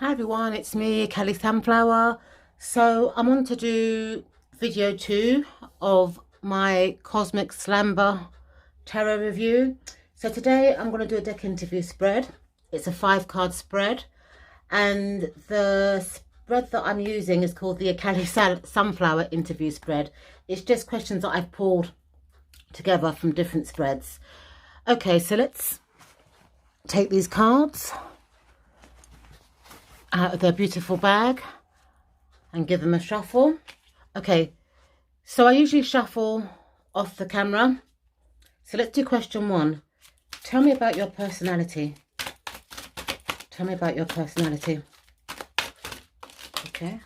Hi everyone, it's me, Kelly Sunflower. So I'm on to do video 2 of my Cosmic Slumber tarot review. So today I'm going to do a deck interview spread. It's a 5-card spread, and the spread that I'm using is called the Kelly Sunflower interview spread. It's just questions that I've pulled together from different spreads. Okay, so let's take these cards out of their beautiful bag and give them a shuffle. Okay, so I usually shuffle off the camera. So let's do question 1. Tell me about your personality. Tell me about your personality. Okay.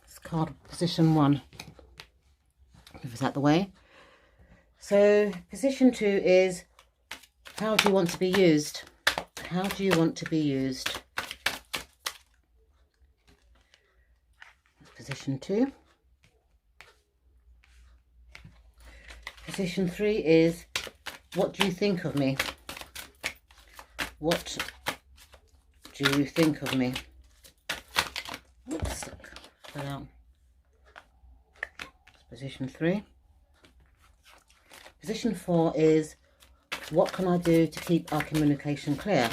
It's card position 1. Move this out the way. So position 2 is, how do you want to be used? How do you want to be used? Position 2. Position 3 is, what do you think of me? What do you think of me? Oops, fell out. Position 3. Position 4 is, what can I do to keep our communication clear?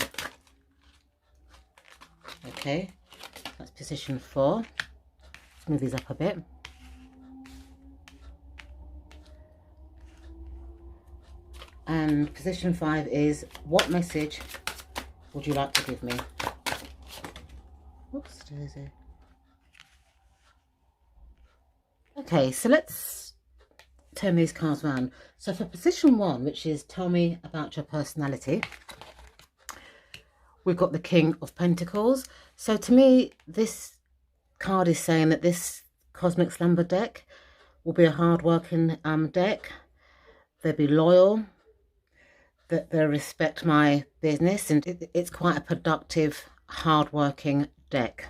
Okay, that's position 4. Let's move these up a bit. And position 5 is, what message would you like to give me? Oops, daisy. Okay, so let's turn these cards around. So for position 1, which is tell me about your personality, we've got the King of Pentacles. So to me, this card is saying that this Cosmic Slumber deck will be a hard-working deck. They'll be loyal, that they'll respect my business, and it's quite a productive, hard-working deck.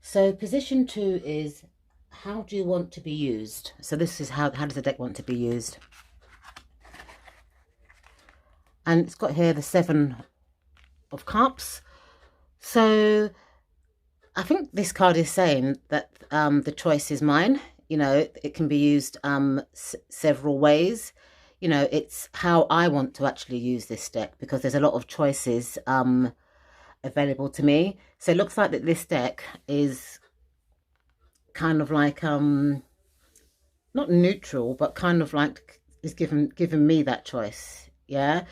So position 2 is, how do you want to be used? So this is how does the deck want to be used? And it's got here the 7 of Cups. So I think this card is saying that the choice is mine. You know, it can be used several ways. You know, it's how I want to actually use this deck, because there's a lot of choices available to me. So it looks like that this deck is kind of like not neutral, but kind of like is given me that choice. Yeah.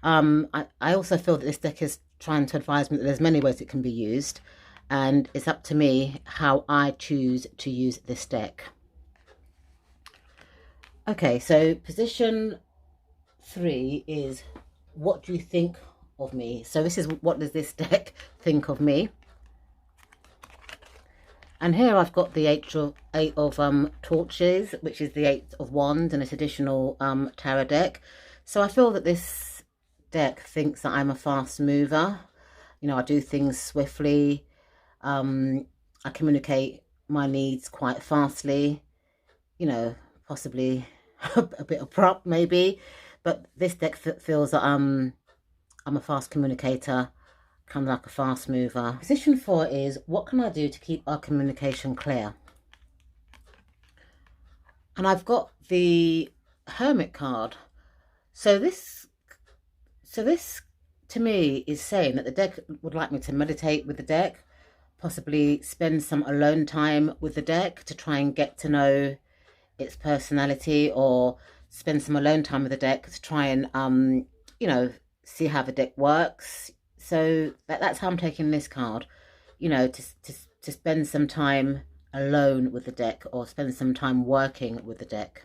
I also feel that this deck is trying to advise me that there's many ways it can be used, and it's up to me how I choose to use this deck. Okay, so position 3 is, what do you think of me? So this is, what does this deck think of me? And here I've got the eight of torches, which is the 8 of wands, and a traditional tarot deck. So I feel that this deck thinks that I'm a fast mover. You know, I do things swiftly. I communicate my needs quite fastly. You know, possibly a bit abrupt maybe, but this deck feels that I'm a fast communicator, kind of like a fast mover. Position 4 is, what can I do to keep our communication clear? And I've got the Hermit card. So this to me is saying that the deck would like me to meditate with the deck, possibly spend some alone time with the deck to try and get to know its personality, or spend some alone time with the deck to try and you know, see how the deck works. So that's how I'm taking this card, you know, to spend some time alone with the deck, or spend some time working with the deck.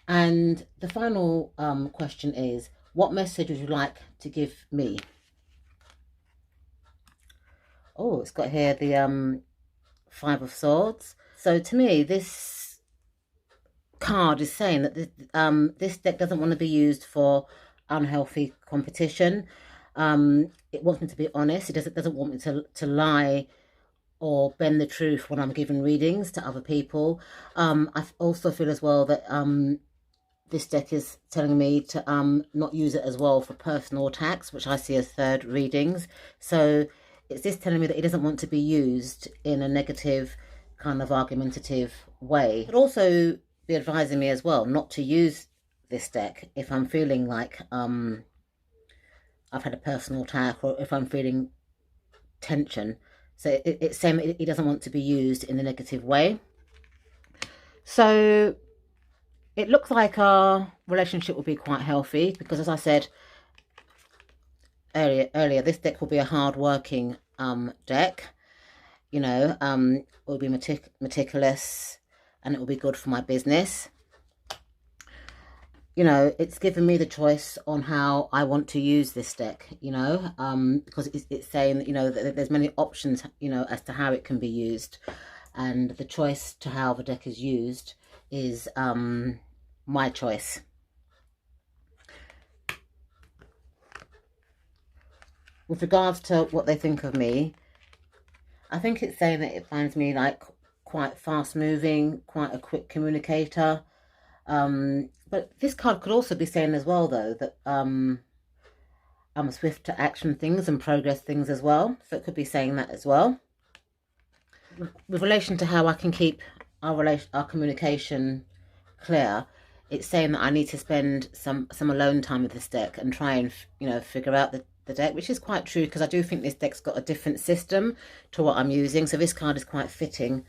And the final question is, what message would you like to give me? Oh, it's got here the 5 of Swords. So to me, this card is saying that this deck doesn't want to be used for unhealthy competition. It wants me to be honest. It doesn't want me to lie or bend the truth when I'm giving readings to other people. I also feel as well that this deck is telling me to not use it as well for personal attacks, which I see as third readings. So it's this telling me that it doesn't want to be used in a negative kind of argumentative way. It could also be advising me as well not to use this deck if I'm feeling like I've had a personal attack, or if I'm feeling tension. So it's saying it doesn't want to be used in a negative way. So it looks like our relationship will be quite healthy because, as I said earlier, this deck will be a hard-working deck. You know, it will be meticulous, and it will be good for my business. You know, it's given me the choice on how I want to use this deck, you know, because it's saying, you know, that there's many options, you know, as to how it can be used. And the choice to how the deck is used is my choice. With regards to what they think of me, I think it's saying that it finds me like quite fast moving, quite a quick communicator. But this card could also be saying as well, though, that I'm swift to action things and progress things as well. So it could be saying that as well. With relation to how I can keep our communication clear, it's saying that I need to spend some alone time with this deck and try and, you know, figure out the deck, which is quite true because I do think this deck's got a different system to what I'm using. So this card is quite fitting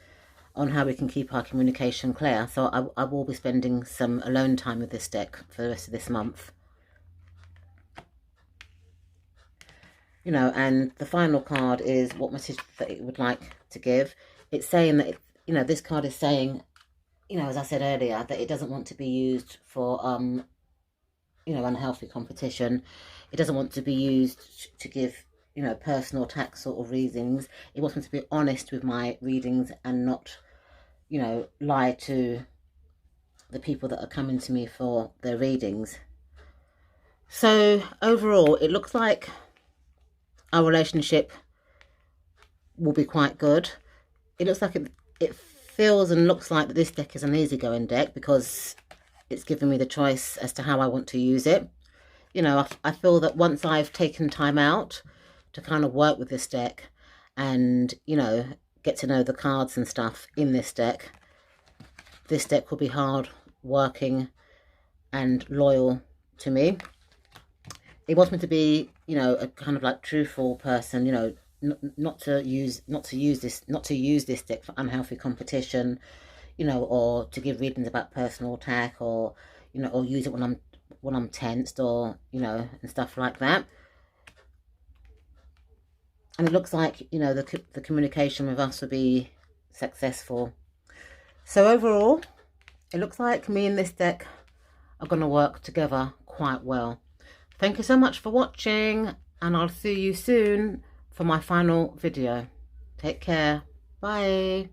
on how we can keep our communication clear. So I will be spending some alone time with this deck for the rest of this month. You know, and the final card is what message that it would like to give. It's saying that, you know, this card is saying, you know, as I said earlier, that it doesn't want to be used for, you know, unhealthy competition. It doesn't want to be used to give, you know, personal attack sort of readings. It wants me to be honest with my readings and not, you know, lie to the people that are coming to me for their readings. So overall, it looks like our relationship will be quite good. It looks like it feels and looks like that this deck is an easygoing deck because it's given me the choice as to how I want to use it. You know, I feel that once I've taken time out to kind of work with this deck and, you know, get to know the cards and stuff in this deck will be hard working and loyal to me. It wants me to be, you know, a kind of like truthful person, you know, not to use this deck for unhealthy competition, you know, or to give readings about personal attack, or, you know, or use it when I'm tensed, or, you know, and stuff like that. And it looks like, you know, the communication with us will be successful. So overall, it looks like me and this deck are going to work together quite well. Thank you so much for watching, and I'll see you soon for my final video. Take care. Bye.